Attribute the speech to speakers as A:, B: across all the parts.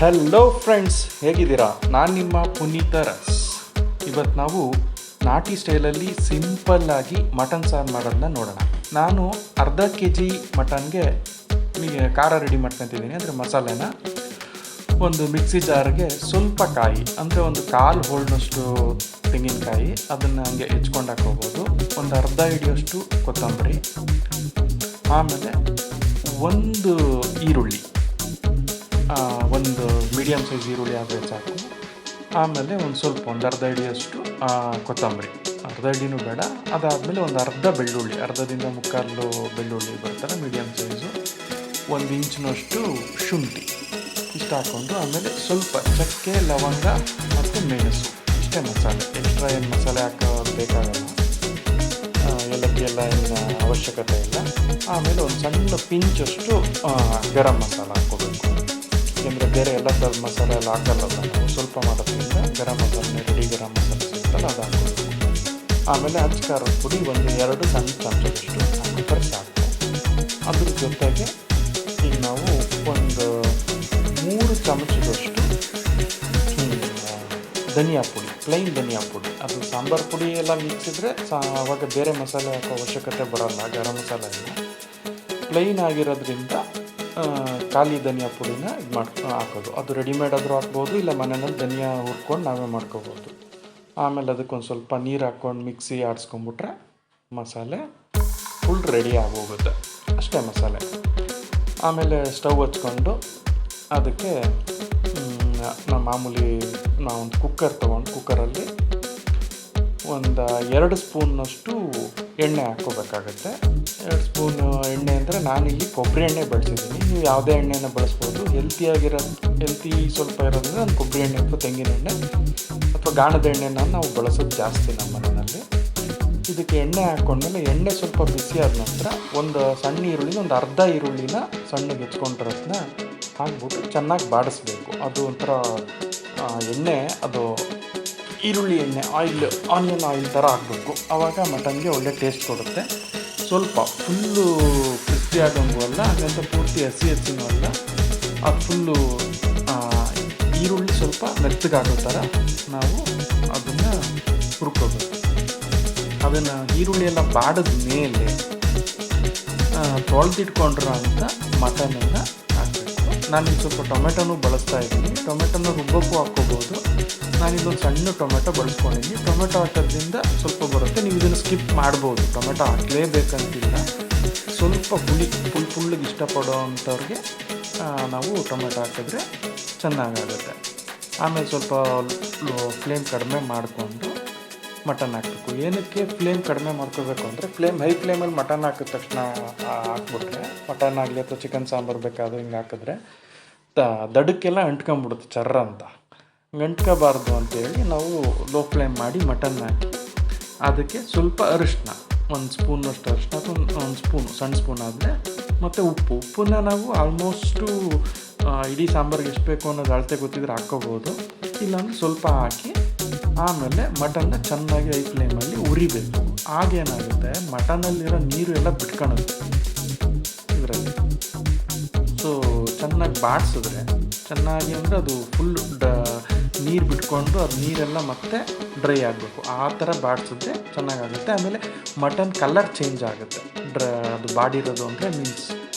A: Hello friends, ಹೇಗಿದ್ದೀರಾ? ನಾನು ನಿಮ್ಮ ಪುನೀತ ರಸ್. ಇವತ್ತು ನಾವು ನಾಟಿ ಸ್ಟೈಲಲ್ಲಿ ಸಿಂಪಲ್ಲಾಗಿ ಮಟನ್ ಸಾರು ಮಾಡೋದನ್ನ ನೋಡೋಣ. ನಾನು ಅರ್ಧ kg ಮಟನ್ಗೆ ಖಾರ ರೆಡಿ ಮಾಡ್ಕೊತಿದ್ದೀನಿ. ಅಂದರೆ ಮಸಾಲೆನ ಒಂದು ಮಿಕ್ಸಿ ಜಾರ್ಗೆ ಸ್ವಲ್ಪ ಕಾಯಿ, ಅಂದರೆ ಒಂದು ಕಾಲು ಹೋಳ್ನಷ್ಟು ತೆಂಗಿನಕಾಯಿ, ಅದನ್ನು ಹಂಗೆ ಹೆಚ್ಕೊಂಡು ಹಾಕೋಬೋದು. ಒಂದು ಅರ್ಧ ಹಿಡಿಯೋಷ್ಟು ಕೊತ್ತಂಬರಿ, ಆಮೇಲೆ ಒಂದು ಈರುಳ್ಳಿ, ಒಂದು ಮೀಡಿಯಮ್ ಸೈಜ್ ಈರುಳ್ಳಿ ಆದರೆ ಸಾಕು. ಆಮೇಲೆ ಒಂದು ಅರ್ಧ ಹಿಡಿಯಷ್ಟು ಕೊತ್ತಂಬರಿ, ಅರ್ಧ ಹಿಡಿನೂ ಬೇಡ. ಅದಾದಮೇಲೆ ಒಂದು ಅರ್ಧ ಬೆಳ್ಳುಳ್ಳಿ, ಅರ್ಧದಿಂದ ಮುಕ್ಕಾಲು ಬೆಳ್ಳುಳ್ಳಿ ಬರ್ತಾರೆ ಮೀಡಿಯಮ್ ಸೈಜು, 1 ಇಂಚಿನಷ್ಟು ಶುಂಠಿ, ಇಷ್ಟು ಹಾಕ್ಕೊಂಡು ಆಮೇಲೆ ಸ್ವಲ್ಪ ಚಕ್ಕೆ, ಲವಂಗ ಮತ್ತು ಮೆಣಸು, ಇಷ್ಟೇ ಮಸಾಲೆ. ಎಕ್ಸ್ಟ್ರಾ ಏನು ಮಸಾಲೆ ಹಾಕೋದು ಬೇಕಾಗಲ್ಲ, ಏಲಕ್ಕಿ ಎಲ್ಲ ಏನು ಅವಶ್ಯಕತೆ ಇಲ್ಲ. ಆಮೇಲೆ ಒಂದು ಸಣ್ಣ ಪಿಂಚಷ್ಟು ಗರಂ ಮಸಾಲ ಹಾಕ್ಕೋಬೇಕು. ಏಕೆಂದರೆ ಬೇರೆ ಎಲ್ಲ ಥರದ ಮಸಾಲೆ ಎಲ್ಲ ಹಾಕಲ್ಲ, ನಾವು ಸ್ವಲ್ಪ ಮಾಡೋದ್ರಿಂದ ಗರಂ ಮಸಾಲೆ, ರೆಡಿ ಗರಂ ಮಸಾಲೆ ಸಿಗ್ತಲ್ಲ, ಅದು ಹಾಕ್ಕೋಬೇಕು. ಆಮೇಲೆ ಅಚ್ಚ ಖಾರದ ಪುಡಿ ಒಂದು 2 ಸಣ್ಣ ಚಮಚದಷ್ಟು ಹಾಕಿದ್ರೆ ಸಾಕು. ಅದ್ರ ಜೊತೆಗೆ ಈಗ ನಾವು ಒಂದು 3 ಚಮಚದಷ್ಟು ಧನಿಯಾ ಪುಡಿ, ಪ್ಲೈನ್ ಧನಿಯಾ ಪುಡಿ. ಅದು ಸಾಂಬಾರು ಪುಡಿ ಎಲ್ಲ ಮಿಕ್ಸಿದ್ರೆ ಆವಾಗ ಬೇರೆ ಮಸಾಲೆ ಹಾಕೋ ಅವಶ್ಯಕತೆ ಬರೋಲ್ಲ, ಗರಂ ಮಸಾಲೆ ಎಲ್ಲ ಪ್ಲೈನ್ ಆಗಿರೋದ್ರಿಂದ ಖಾಲಿ ಧನಿಯಾ ಪುಡಿನ ಹಾಕೋದು. ಅದು ರೆಡಿಮೇಡ್ ಆದರೂ ಹಾಕ್ಬೋದು, ಇಲ್ಲ ಮನೆಯಲ್ಲಿ ಧನಿಯಾ ಹುರ್ಕೊಂಡು ನಾವೇ ಮಾಡ್ಕೋಬೋದು. ಆಮೇಲೆ ಅದಕ್ಕೊಂದು ಸ್ವಲ್ಪ ನೀರು ಹಾಕ್ಕೊಂಡು ಮಿಕ್ಸಿ ಆಡಿಸ್ಕೊಂಬಿಟ್ರೆ ಮಸಾಲೆ ಫುಲ್ ರೆಡಿ ಆಗೋಗುತ್ತೆ. ಅಷ್ಟೇ ಮಸಾಲೆ. ಆಮೇಲೆ ಸ್ಟವ್ ಹಚ್ಕೊಂಡು ಅದಕ್ಕೆ ಮಾಮೂಲಿ ನಾವೊಂದು ಕುಕ್ಕರ್ ತೊಗೊಂಡು ಕುಕ್ಕರಲ್ಲಿ ಒಂದು 2 ಸ್ಪೂನ್ನಷ್ಟು ಎಣ್ಣೆ ಹಾಕ್ಕೋಬೇಕಾಗತ್ತೆ. 2 ಸ್ಪೂನ್ ಎಣ್ಣೆ ಅಂದರೆ ನಾನಿಲ್ಲಿ ಕೊಬ್ಬರಿ ಎಣ್ಣೆ ಬಳಸಿದ್ದೀನಿ. ನೀವು ಯಾವುದೇ ಎಣ್ಣೆನ ಬಳಸ್ಬೋದು. ಹೆಲ್ತಿ ಸ್ವಲ್ಪ ಇರೋದ್ರಿಂದ ನಾನು ಕೊಬ್ಬರಿ ಎಣ್ಣೆ ಅಥವಾ ತೆಂಗಿನ ಎಣ್ಣೆ ಅಥವಾ ಗಾಣದ ಎಣ್ಣೆನ ನಾವು ಬಳಸೋದು ಜಾಸ್ತಿ ನಮ್ಮ ಮನೆಯಲ್ಲಿ. ಇದಕ್ಕೆ ಎಣ್ಣೆ ಹಾಕ್ಕೊಂಡ್ಮೇಲೆ ಎಣ್ಣೆ ಸ್ವಲ್ಪ ಬಿಸಿ ಆದ ನಂತರ ಒಂದು ಸಣ್ಣ ಈರುಳ್ಳಿನ, ಒಂದು ಅರ್ಧ ಈರುಳ್ಳಿನ ಸಣ್ಣಗೆ ಹೆಚ್ಕೊಂಡಿರೋದನ್ನ ಹಾಕ್ಬಿಟ್ಟು ಚೆನ್ನಾಗಿ ಬಾಡಿಸ್ಬೇಕು. ಅದು ಒಂಥರ ಎಣ್ಣೆ, ಅದು ಈರುಳ್ಳಿ ಎಣ್ಣೆ, ಆನಿಯನ್ ಆಯಿಲ್ ಥರ ಹಾಕಬೇಕು. ಆವಾಗ ಮಟನ್ಗೆ ಒಳ್ಳೆ ಟೇಸ್ಟ್ ಕೊಡುತ್ತೆ. ಸ್ವಲ್ಪ ಫುಲ್ಲು ಕ್ರಿಸ್ಪಿ ಆಗೋಂಗೂ ಅಲ್ಲ, ಹಾಗಂತ ಪೂರ್ತಿ ಹಸಿನೂ ಅಲ್ಲ. ಅದು ಫುಲ್ಲು ಈರುಳ್ಳಿ ಸ್ವಲ್ಪ ಮೆತ್ತಗಾಗೋ ಥರ ನಾವು ಅದನ್ನು ಹುರ್ಕೋಬೇಕು. ಅದನ್ನು ಈರುಳ್ಳಿ ಎಲ್ಲ ಬಾಡಿದ ಮೇಲೆ ತೊಳೆದಿಟ್ಕೊಂಡ್ರ ಅಂತ ಮಟನನ್ನು ಹಾಕಬೇಕು. ನಾನಿಲ್ಲಿ ಸ್ವಲ್ಪ ಟೊಮೆಟೊನೂ ಬಳಸ್ತಾ ಇದ್ದೀನಿ. ಟೊಮೆಟೊನ ರುಬ್ಬಕ್ಕೂ ಹಾಕ್ಕೋಬೋದು. ನಾನಿಲ್ಲೊಂದು ಸಣ್ಣ ಟೊಮೆಟೊ ಬಳಸ್ಕೊಂಡಿದ್ದೀನಿ. ಟೊಮೆಟೊ ಹಾಕೋದ್ರಿಂದ ಸ್ವಲ್ಪ ಬರುತ್ತೆ. ನೀವು ಇದನ್ನು ಸ್ಕಿಪ್ ಮಾಡ್ಬೋದು, ಟೊಮೆಟೊ ಹಾಕಲೇಬೇಕಂತಿಲ್ಲ. ಸ್ವಲ್ಪ ಫುಲ್ಲಿಗೆ ಇಷ್ಟಪಡೋ ಅಂಥವ್ರಿಗೆ ನಾವು ಟೊಮೆಟೊ ಹಾಕಿದ್ರೆ ಚೆನ್ನಾಗಾಗುತ್ತೆ. ಆಮೇಲೆ ಸ್ವಲ್ಪ ಫ್ಲೇಮ್ ಕಡಿಮೆ ಮಾಡಿಕೊಂಡು ಮಟನ್ ಹಾಕಬೇಕು. ಏನಕ್ಕೆ ಫ್ಲೇಮ್ ಕಡಿಮೆ ಮಾಡ್ಕೋಬೇಕು ಅಂದರೆ, ಹೈ ಫ್ಲೇಮಲ್ಲಿ ಮಟನ್ ಹಾಕಿದ ತಕ್ಷಣ ಹಾಕ್ಬಿಟ್ರೆ, ಮಟನ್ ಆಗಲಿ ಅಥವಾ ಚಿಕನ್ ಸಾಂಬಾರು ಬೇಕಾದರೂ ಹಿಂಗೆ ಹಾಕಿದ್ರೆ ದಡಕ್ಕೆಲ್ಲ ಅಂಟ್ಕೊಂಬಿಡುತ್ತೆ ಚರ್ರ ಅಂತ. ಅಂಟ್ಕೋಬಾರ್ದು ಅಂತೇಳಿ ನಾವು ಲೋ ಫ್ಲೇಮ್ ಮಾಡಿ ಮಟನ್ ಹಾಕಿ ಅದಕ್ಕೆ ಸ್ವಲ್ಪ ಅರಿಶಿನ, 1 ಸ್ಪೂನಷ್ಟು ಅರಿಶಿನ ಅಥವಾ 1 ಸ್ಪೂನು, ಸಣ್ಣ ಸ್ಪೂನ್ ಆದರೆ, ಮತ್ತು ಉಪ್ಪನ್ನ ನಾವು ಆಲ್ಮೋಸ್ಟು ಇಡೀ ಸಾಂಬಾರಿಗೆ ಎಷ್ಟು ಬೇಕು ಅನ್ನೋದು ಅಳತೆ ಗೊತ್ತಿದ್ರೆ ಹಾಕ್ಕೋಬೋದು. ಇಲ್ಲಾಂದರೆ ಸ್ವಲ್ಪ ಹಾಕಿ ಆಮೇಲೆ ಮಟನ್ನ ಚೆನ್ನಾಗಿ ಹೈ ಫ್ಲೇಮಲ್ಲಿ ಉರಿಬೇಕು. ಆಗೇನಾಗುತ್ತೆ, ಮಟನಲ್ಲಿರೋ ನೀರು ಎಲ್ಲ ಬಿಟ್ಕೊಳುತ್ತೆ ಇದರಲ್ಲಿ. ಸೊ ಚೆನ್ನಾಗಿ ಬಾಡಿಸಿದ್ರೆ, ಚೆನ್ನಾಗಿ ಅಂದರೆ ಅದು ಫುಲ್ ನೀರು ಬಿಟ್ಕೊಂಡು ಅದು ನೀರೆಲ್ಲ ಮತ್ತೆ ಡ್ರೈ ಆಗಬೇಕು. ಆ ಥರ ಬಾಡಿಸಿದ್ರೆ ಚೆನ್ನಾಗಾಗುತ್ತೆ. ಆಮೇಲೆ ಮಟನ್ ಕಲರ್ ಚೇಂಜ್ ಆಗುತ್ತೆ. ಅದು ಬಾಡಿರೋದು ಅಂದರೆ ಮೀನ್ಸ್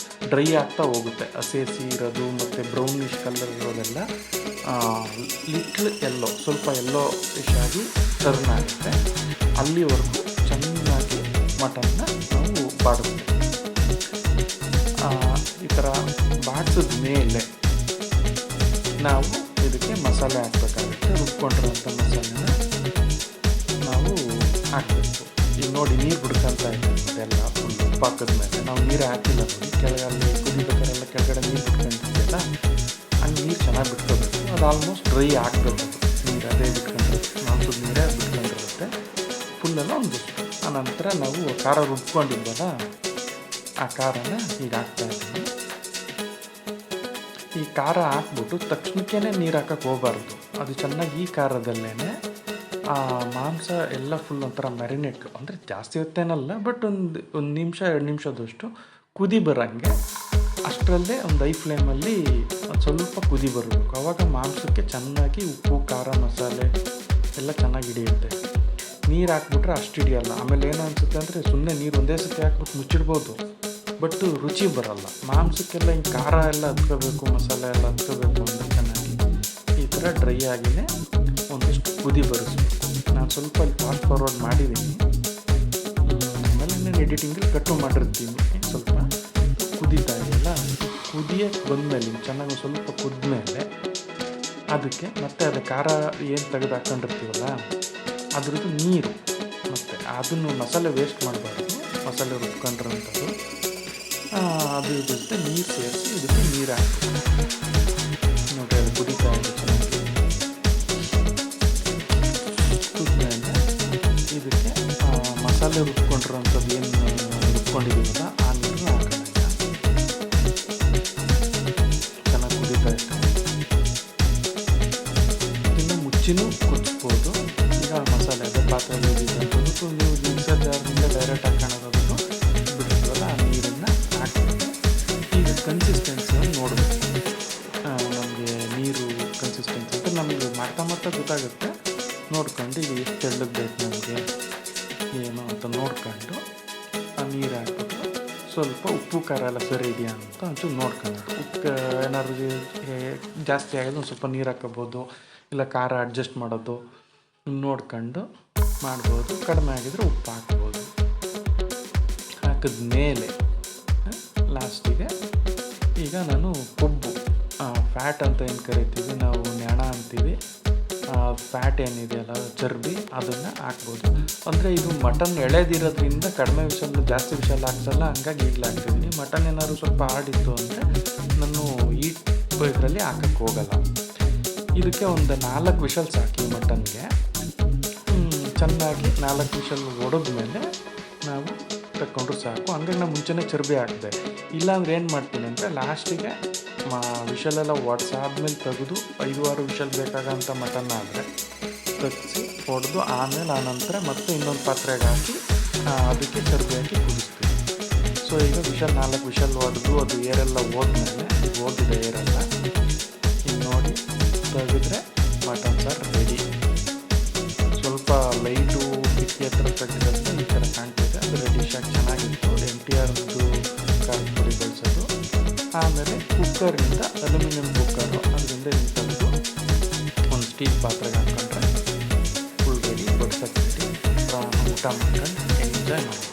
A: ಡ್ರೈ ಆಗ್ತಾ ಹೋಗುತ್ತೆ. ಹಸಿ ಇರೋದು ಮತ್ತು ಬ್ರೌನಿಷ್ ಕಲರ್ ಇರೋದೆಲ್ಲ ಲಿಟ್ಲ್ ಸ್ವಲ್ಪ ಎಲ್ಲೋಯಿಶ್ ಆಗಿ ಟರ್ನ್ ಆಗುತ್ತೆ. ಅಲ್ಲಿವರೆಗೂ ಚೆನ್ನಾಗಿ ಮಟನ್ನ ನಾವು ಬಾಡಿಸ್ಬೇಕು. ಈ ಥರ ಬಾಡಿಸಿದ ಮೇಲೆ ನಾವು ಇದಕ್ಕೆ ಮಸಾಲೆ ಹಾಕಬೇಕಾಗುತ್ತೆ. ರುಬ್ಕೊಂಡಿರೋಂಥ ಮಸಾಲೆನ ನಾವು ಹಾಕಬೇಕು. ಈಗ ನೋಡಿ, ನೀರು ಬಿಡ್ಕೊತಾ ಇದ್ದೀವಿ ಎಲ್ಲ ಫುಲ್ ಉಪ್ಪು ಹಾಕಿದ್ಮೇಲೆ. ನಾವು ನೀರು ಹಾಕಿಲ್ಲ ನೋಡಿ, ಕೆಳಗಲ್ಲಿ ಕುದಿಬೇಕಾರೆಲ್ಲ ಕೆಳಗಡೆ ನೀರು ಬಿಟ್ಕೊಂಡಿರ್ತೀವಲ್ಲ, ಹಂಗೆ ನೀರು ಚೆನ್ನಾಗಿ ಬಿಟ್ಕೋಬೇಕು. ಅದು ಆಲ್ಮೋಸ್ಟ್ ಡ್ರೈ ಆಗಬೇಕು. ನೀರು ಅದೇ ಮಾಂಸದ ನೀರೇ ಬಿಟ್ಕೊಂಡಿರುತ್ತೆ ಫುಲ್ಲೆಲ್ಲ ಒಂದಿಷ್ಟು. ಆನಂತರ ನಾವು ಖಾರ ರುಬ್ಕೊಂಡಿದ್ವಲ್ಲ, ಆ ಖಾರನ ಈಗ ಹಾಕ್ತಾಯಿದ್ದೀವಿ. ಈ ಖಾರ ಹಾಕ್ಬಿಟ್ಟು ತಕ್ಷಣಕ್ಕೇ ನೀರು ಹಾಕಕ್ಕೆ ಹೋಗಬಾರ್ದು. ಅದು ಚೆನ್ನಾಗಿ ಈ ಖಾರದಲ್ಲೇ ಆ ಮಾಂಸ ಎಲ್ಲ ಫುಲ್ ಒಂಥರ ಮ್ಯಾರಿನೇಟ್, ಅಂದರೆ ಜಾಸ್ತಿ ಹೊತ್ತೇನಲ್ಲ, ಬಟ್ ಒಂದು ನಿಮಿಷ 2 ನಿಮಿಷದಷ್ಟು ಕುದಿ ಬರೋಂಗೆ ಅಷ್ಟರಲ್ಲೇ ಒಂದು ಹೈ ಫ್ಲೇಮಲ್ಲಿ ಒಂದು ಸ್ವಲ್ಪ ಕುದಿ ಬರಬೇಕು. ಆವಾಗ ಮಾಂಸಕ್ಕೆ ಚೆನ್ನಾಗಿ ಉಪ್ಪು, ಖಾರ, ಮಸಾಲೆ ಎಲ್ಲ ಚೆನ್ನಾಗಿ ಹಿಡಿಯುತ್ತೆ. ನೀರು ಹಾಕ್ಬಿಟ್ರೆ ಅಷ್ಟು ಹಿಡಿಯಲ್ಲ. ಆಮೇಲೆ ಏನು ಅನಿಸುತ್ತೆ ಅಂದರೆ ಸುಮ್ಮನೆ ನೀರು ಒಂದೇ ಸತಿ ಹಾಕ್ಬಿಟ್ಟು ಮುಚ್ಚಿಡ್ಬೋದು, ಬಟ್ ರುಚಿ ಬರೋಲ್ಲ. ಮಾಂಸಕ್ಕೆಲ್ಲ ಹಿಂಗೆ ಖಾರ ಎಲ್ಲ ಹತ್ಕೋಬೇಕು, ಮಸಾಲೆ ಎಲ್ಲ ಹತ್ಕೋಬೇಕು ಅಂದರೆ ಚೆನ್ನಾಗಿ ಈ ಥರ ಡ್ರೈ ಆಗಿಯೇ ಒಂದಿಷ್ಟು ಕುದಿ ಬರಿಸ್ಬೇಕು. ನಾನು ಸ್ವಲ್ಪ ಅಲ್ಲಿ ಫಾಸ್ಟ್ ಫಾರ್ವರ್ಡ್ ಮಾಡಿದ್ದೀನಿ. ಆಮೇಲೆ ನಾನು ಎಡಿಟಿಂಗಲ್ಲಿ ಕಟ್ಟು ಮಾಡಿರ್ತೀನಿ. ಸ್ವಲ್ಪ ಕುದೀತಾ ಇದೆಯಲ್ಲ, ಕುದಿಯಕ್ಕೆ ಬಂದಮೇಲೆ ಚೆನ್ನಾಗಿ ಸ್ವಲ್ಪ ಕುದ್ಮೇಲೆ ಅದಕ್ಕೆ ಮತ್ತೆ ಅದು ಖಾರ ಏನು ತೆಗೆದು ಹಾಕ್ಕೊಂಡಿರ್ತೀವಲ್ಲ ಅದ್ರದ್ದು ನೀರು, ಮತ್ತು ಅದನ್ನು ಮಸಾಲೆ ವೇಸ್ಟ್ ಮಾಡಬಾರ್ದು, ಮಸಾಲೆ ರುಬ್ಕೊಂಡಿರೋಂಥದ್ದು ಅದು ಜೊತೆ ನೀರು ಸೇರಿಸಿ ಇದಕ್ಕೆ ನೀರು ಹಾಕಬೇಕು. ನೋಡಿ ಅದು ಕುದೀತಾ ಇದೆ ಚೆನ್ನಾಗಿ. ಕುದ್ಮೇಲೆ ಇದಕ್ಕೆ ಮಸಾಲೆ ರುಬ್ಕೊಂಡಿರೋಂಥದ್ದು ಏನು ರುಬ್ಕೊಂಡಿದ್ದೀವಲ್ಲ ಆ ನೀರನ್ನ ಹಾಕೋಣ. ಚೆನ್ನಾಗಿ ಕುದೀತಾ ಇತ್ತು. ಇದನ್ನು ಮುಚ್ಚಿನೂ ಕುದಿಸ್ಬೋದು. ಈಗ ಮಸಾಲೆ ಅದೇ ಪಾತ್ರೆಯಲ್ಲಿ ಇದ್ದಿದ್ದು ನೀವು ಮಿಕ್ಸರ್ ಜಾರ್ನಿಂದ ಡೈರೆಕ್ಟ್ ಹಾಕೋಣೋದು ಬಿಟ್ಟಿರ್ತೀವಲ್ಲ ಆ ನೀರನ್ನು ಹಾಕ್ಬೇಕು. ಈಗ ಕನ್ಸಿಸ್ಟೆನ್ಸಿಯನ್ನು ನೋಡಬೇಕು. ನಮಗೆ ನೀರು ಕನ್ಸಿಸ್ಟೆನ್ಸಿ ಅಂತ ನಮಗೆ ಮಾಡ್ತಾ ಗೊತ್ತಾಗುತ್ತೆ. ನೋಡ್ಕೊಂಡು ಈಗ ಎಷ್ಟು ತೆಳ್ಳಗೆ ಬೇಕು ನಮಗೆ ಏನು ಅಂತ ನೋಡ್ಕೊಂಡು ಆ ನೀರು ಹಾಕ್ಬಿಟ್ಟು ಸ್ವಲ್ಪ ಉಪ್ಪು ಖಾರ ಎಲ್ಲ ಸರಿ ಇದೆಯಾ ಅಂತ ಒಂಚೂರು ನೋಡ್ಕೊಂಡು, ಉಪ್ಪು ಏನಾದ್ರು ಜಾಸ್ತಿ ಆಗೋದು ಒಂದು ಸ್ವಲ್ಪ ನೀರು ಹಾಕೋಬೋದು, ಇಲ್ಲ ಖಾರ ಅಡ್ಜಸ್ಟ್ ಮಾಡೋದು ನೋಡ್ಕೊಂಡು ಮಾಡ್ಬೋದು. ಕಡಿಮೆ ಆಗಿದ್ರೆ ಉಪ್ಪು ಹಾಕ್ಬೋದು. ಹಾಕಿದ್ಮೇಲೆ ಲಾಸ್ಟಿಗೆ ಈಗ ನಾನು ಕೊಬ್ಬು, ಫ್ಯಾಟ್ ಅಂತ ಏನು ಕರಿತೀವಿ ನಾವು, ನ್ಯಾಣ ಅಂತೀವಿ, ಫ್ಯಾಟ್ ಏನಿದೆಯಲ್ಲ ಚರ್ಬಿ, ಅದನ್ನು ಹಾಕ್ಬೋದು. ಅಂದರೆ ಇದು ಮಟನ್ ಎಳೆದಿರೋದ್ರಿಂದ ಕಡಿಮೆ ವಿಷಲ್ ಜಾಸ್ತಿ ವಿಷಲ್ ಹಾಕ್ಸಲ್ಲ, ಹಂಗಾಗಿ ಈಗಲೇ ಹಾಕ್ತಿದ್ದೀನಿ. ಮಟನ್ ಏನಾದ್ರು ಸ್ವಲ್ಪ ಹಾರ್ಡಿತ್ತು ಅಂದರೆ ನಾನು ಈ ಇದರಲ್ಲಿ ಹಾಕಕ್ಕೆ ಹೋಗಲ್ಲ. ಇದಕ್ಕೆ ಒಂದು 4 ವಿಷಲ್ಸ್ ಹಾಕಿ ಮಟನ್ಗೆ ಚೆನ್ನಾಗಿ 4 ವಿಷಲ್ ಹೊಡೆದ್ಮೇಲೆ ನಾವು ತಗೊಂಡ್ರು ಸಾಕು. ಹಂಗಾಗಿ ನಾನು ಮುಂಚೆನೇ ಚರ್ಬಿ ಹಾಕಿದೆ. ಇಲ್ಲಾಂದ್ರೆ ಏನು ಮಾಡ್ತೀನಿ ಅಂದರೆ ಲಾಸ್ಟಿಗೆ ವಿಷಲೆಲ್ಲ ಒಡ್ಸಾದ್ಮೇಲೆ ತೆಗೆದು 5-6 ವಿಷಲ್ ಬೇಕಾಗಂಥ ಮಟನ್ ಆದರೆ ತೆಗ್ಸಿ ಹೊಡೆದು ಆಮೇಲೆ ಆನಂತರ ಮತ್ತೆ ಇನ್ನೊಂದು ಪಾತ್ರೆಗೆ ಹಾಕಿ ಅದಕ್ಕೆ ಚರ್ಬಿ ಹಾಕಿ ಕುದಿಸ್ತೀನಿ. ಸೊ ಈಗ 4 ವಿಷಲ್ ಹೊಡೆದು ಅದು ಏರೆಲ್ಲ ಹೋದ್ಮೇಲೆ ಈಗ ಹೋಗಿದೆ ಏರೆಲ್ಲ, ಈಗ ನೋಡಿ ತೆಗೆದ್ರೆ ಮಟನ್ ಸಾರು ರೆಡಿ. ಸ್ವಲ್ಪ ಲೈಟು ಕಿಟಕಿ ಹತ್ರ ತೆಗೆದ್ರೆ ಈ ಥರ ಕಾಣ್ತಿದೆ. ಅದು ರೆಡಿಶಾಗಿ ಚೆನ್ನಾಗಿತ್ತು. NTRದು ಖಾರದ ಪುಡಿ ಬಳಸೋದು. ಆಮೇಲೆ ಕುಕ್ಕರಿಂದ, ಅಲ್ಯೂಮಿನಿಯಂ ಕುಕ್ಕರು, ಅದರಿಂದ ತೆಗೆದು ಒಂದು ಸ್ಟೀಲ್ ಪಾತ್ರೆಗೆ ಹಾಕ್ಕೊಂಡ್ರೆ ಫುಲ್ ರೆಡಿ, ಬಡ್ಸಕ್ಕೆ ರೆಡಿ. ಊಟ ಮಾಡ್ಕೊಂಡು ಎಂಜಾಯ್ ಮಾಡಿ.